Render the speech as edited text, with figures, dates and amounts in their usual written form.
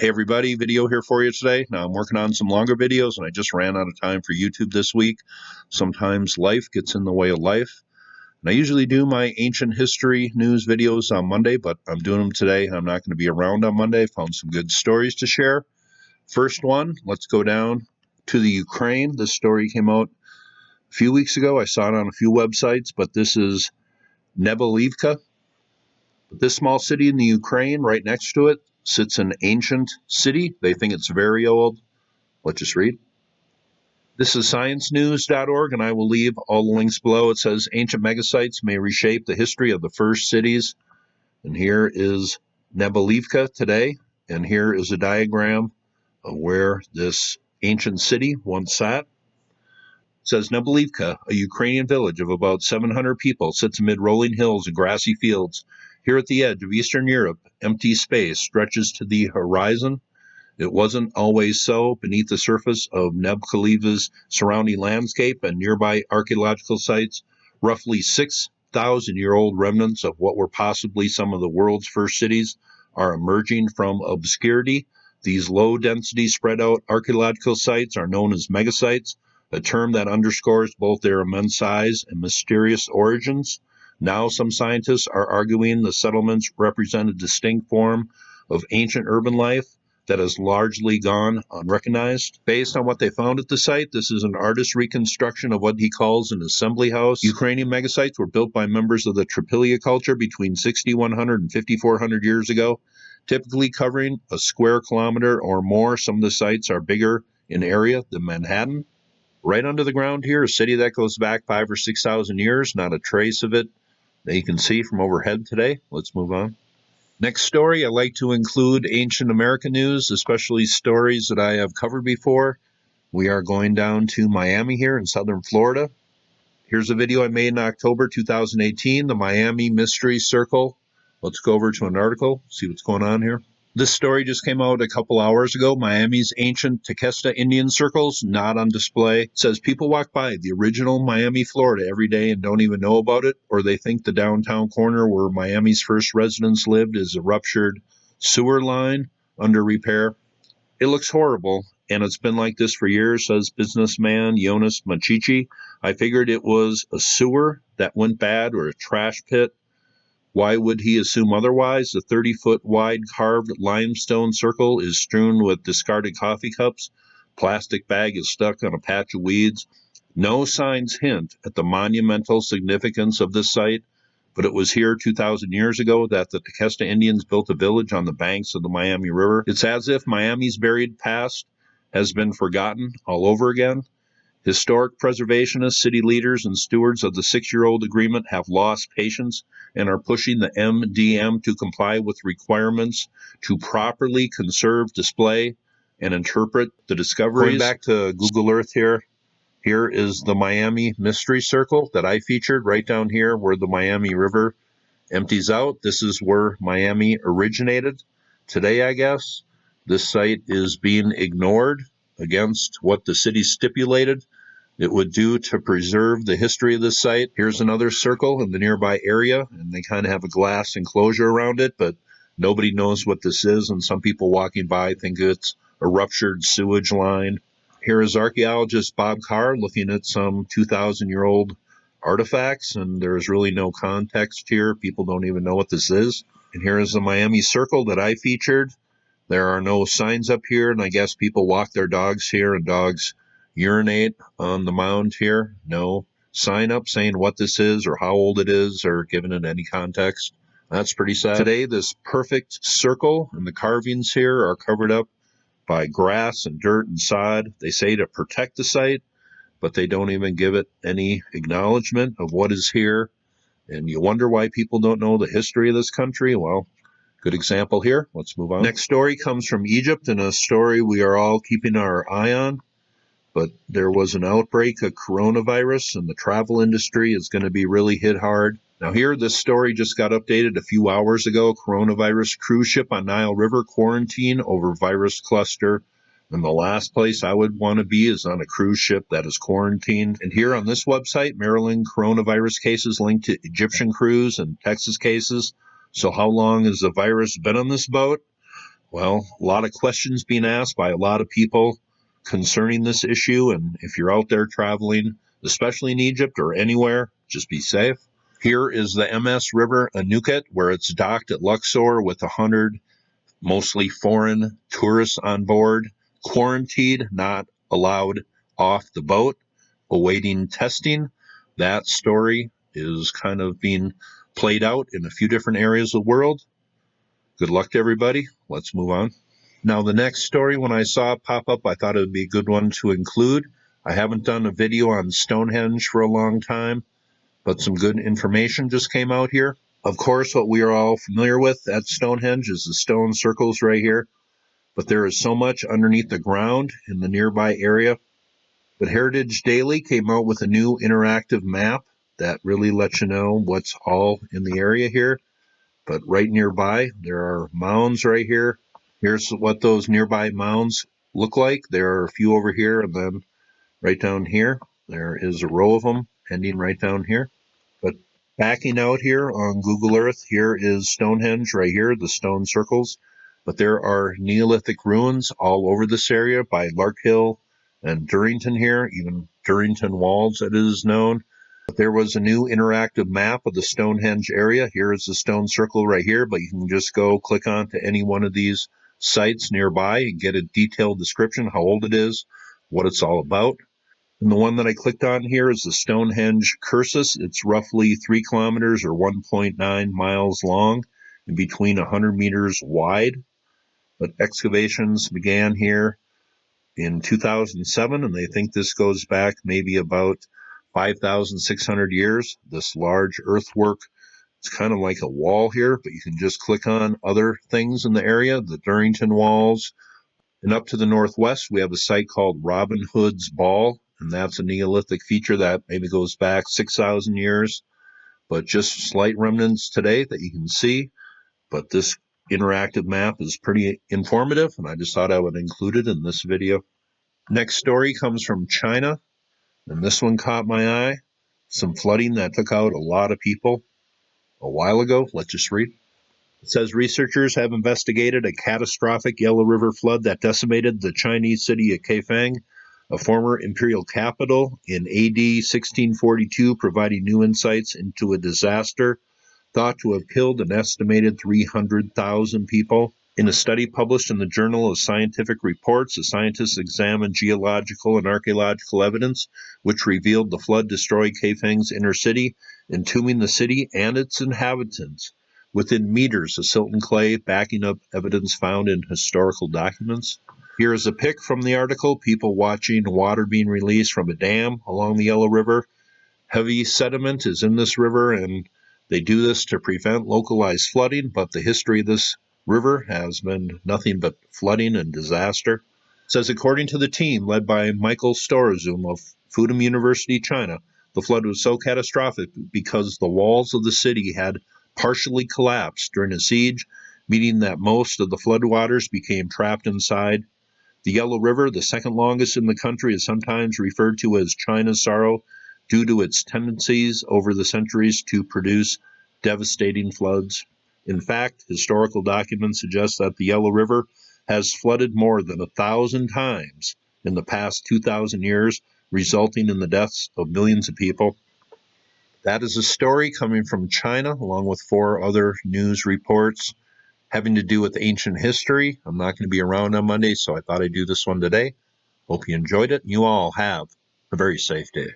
Hey everybody, video here for you today. Now I'm working on some longer videos and I just ran out of time for YouTube this week. Sometimes life gets in the way of life. And I usually do my ancient history news videos on Monday, but I'm doing them today. I'm not going to be around on Monday. Found some good stories to share. First one, let's go down to the Ukraine. This story came out a few weeks ago. I saw it on a few websites, but this is Nebelivka. This small city in the Ukraine, right next to it, sits an ancient city. They think it's very old. Let's just read. This is sciencenews.org, and I will leave all the links below. It says ancient megasites may reshape the history of the first cities. And here is Nebelivka today, and here is a diagram of where this ancient city once sat. It says Nebelivka, a Ukrainian village of about 700 people, sits amid rolling hills and grassy fields. Here at the edge of Eastern Europe, empty space stretches to the horizon. It wasn't always so. Beneath the surface of Nebelivka's surrounding landscape and nearby archaeological sites, roughly 6,000-year-old remnants of what were possibly some of the world's first cities are emerging from obscurity. These low-density, spread-out archaeological sites are known as megasites, a term that underscores both their immense size and mysterious origins. Now some scientists are arguing the settlements represent a distinct form of ancient urban life that has largely gone unrecognized. Based on what they found at the site, this is an artist's reconstruction of what he calls an assembly house. Ukrainian megasites were built by members of the Tripilia culture between 6,100 and 5,400 years ago, typically covering a square kilometer or more. Some of the sites are bigger in area than Manhattan. Right under the ground here, a city that goes back 5,000 or 6,000 years, not a trace of it that you can see from overhead today. Let's move on. Next story, I like to include ancient American news, especially stories that I have covered before. We are going down to Miami here in southern Florida. Here's a video I made in October 2018, the Miami Mystery Circle. Let's go over to an article, see what's going on here. This story just came out a couple hours ago. Miami's ancient Tequesta Indian circles, not on display. It says people walk by the original Miami, Florida every day and don't even know about it, or they think the downtown corner where Miami's first residents lived is a ruptured sewer line under repair. It looks horrible, and it's been like this for years, says businessman Jonas Machichi. I figured it was a sewer that went bad or a trash pit. Why would he assume otherwise? The 30-foot wide carved limestone circle is strewn with discarded coffee cups. Plastic bag is stuck on a patch of weeds. No signs hint at the monumental significance of this site, but it was here 2,000 years ago that the Tequesta Indians built a village on the banks of the Miami River. It's as if Miami's buried past has been forgotten all over again. Historic preservationists, city leaders, and stewards of the 6-year-old agreement have lost patience and are pushing the MDM to comply with requirements to properly conserve, display, and interpret the discoveries. Going back to Google Earth here, here is the Miami Mystery Circle that I featured right down here where the Miami River empties out. This is where Miami originated. Today, I guess, this site is being ignored against what the city stipulated it would do to preserve the history of this site. Here's another circle in the nearby area, and they kind of have a glass enclosure around it, but nobody knows what this is, and some people walking by think it's a ruptured sewage line. Here is archaeologist Bob Carr looking at some 2,000-year-old artifacts, and there's really no context here. People don't even know what this is. And here is the Miami Circle that I featured. There are no signs up here, and I guess people walk their dogs here, and dogs urinate on the mound here. No sign up saying what this is or how old it is or giving it any context. That's pretty sad. Today, this perfect circle and the carvings here are covered up by grass and dirt and sod. They say to protect the site, but they don't even give it any acknowledgement of what is here. And you wonder why people don't know the history of this country. Well, good example here. Let's move on. Next story comes from Egypt, and a story we are all keeping our eye on. But there was an outbreak of coronavirus, and the travel industry is going to be really hit hard. Now here, this story just got updated a few hours ago. Coronavirus cruise ship on Nile River quarantine over virus cluster. And the last place I would want to be is on a cruise ship that is quarantined. And here on this website, Maryland coronavirus cases linked to Egyptian cruise and Texas cases. So how long has the virus been on this boat? Well, a lot of questions being asked by a lot of people concerning this issue, and if you're out there traveling, especially in Egypt or anywhere, just be safe. Here is the MS River Anuket, where it's docked at Luxor with 100 mostly foreign tourists on board, quarantined, not allowed off the boat, awaiting testing. That story is kind of being played out in a few different areas of the world. Good luck to everybody. Let's move on. Now, the next story, when I saw it pop up, I thought it would be a good one to include. I haven't done a video on Stonehenge for a long time, but some good information just came out here. Of course, what we are all familiar with at Stonehenge is the stone circles right here, but there is so much underneath the ground in the nearby area. But Heritage Daily came out with a new interactive map that really lets you know what's all in the area here. But right nearby, there are mounds right here. Here's what those nearby mounds look like. There are a few over here, and then right down here, there is a row of them ending right down here. But backing out here on Google Earth, here is Stonehenge right here, the stone circles. But there are Neolithic ruins all over this area by Larkhill and Durrington here, even Durrington Walls, it is known. There was a new interactive map of the Stonehenge area. Here is the stone circle right here, but you can just go click on to any one of these sites nearby and get a detailed description, how old it is, what it's all about. And the one that I clicked on here is the Stonehenge Cursus. It's roughly 3 kilometers or 1.9 miles long and between 100 meters wide. But excavations began here in 2007, and they think this goes back maybe about 5,600 years. This large earthwork, it's kind of like a wall here, but you can just click on other things in the area, the Durrington Walls. And up to the northwest, we have a site called Robin Hood's Ball, and that's a Neolithic feature that maybe goes back 6,000 years, but just slight remnants today that you can see. But this interactive map is pretty informative, and I just thought I would include it in this video. Next story comes from China, and this one caught my eye. Some flooding that took out a lot of people a while ago. Let's just read. It says researchers have investigated a catastrophic Yellow River flood that decimated the Chinese city of Kaifeng, a former imperial capital, in AD 1642, providing new insights into a disaster thought to have killed an estimated 300,000 people. In a study published in the Journal of Scientific Reports, the scientists examined geological and archaeological evidence, which revealed the flood destroyed Kaifeng's inner city, entombing the city and its inhabitants within meters of silt and clay, backing up evidence found in historical documents. Here is a pic from the article, people watching water being released from a dam along the Yellow River. Heavy sediment is in this river, and they do this to prevent localized flooding, but the history of this river has been nothing but flooding and disaster. It says, according to the team led by Michael Storazum of Fudan University, China, the flood was so catastrophic because the walls of the city had partially collapsed during a siege, meaning that most of the floodwaters became trapped inside. The Yellow River, the second longest in the country, is sometimes referred to as China's sorrow due to its tendencies over the centuries to produce devastating floods. In fact, historical documents suggest that the Yellow River has flooded more than 1,000 times in the past 2,000 years, resulting in the deaths of millions of people. That is a story coming from China, along with 4 other news reports having to do with ancient history. I'm not going to be around on Monday, so I thought I'd do this one today. Hope you enjoyed it, and you all have a very safe day.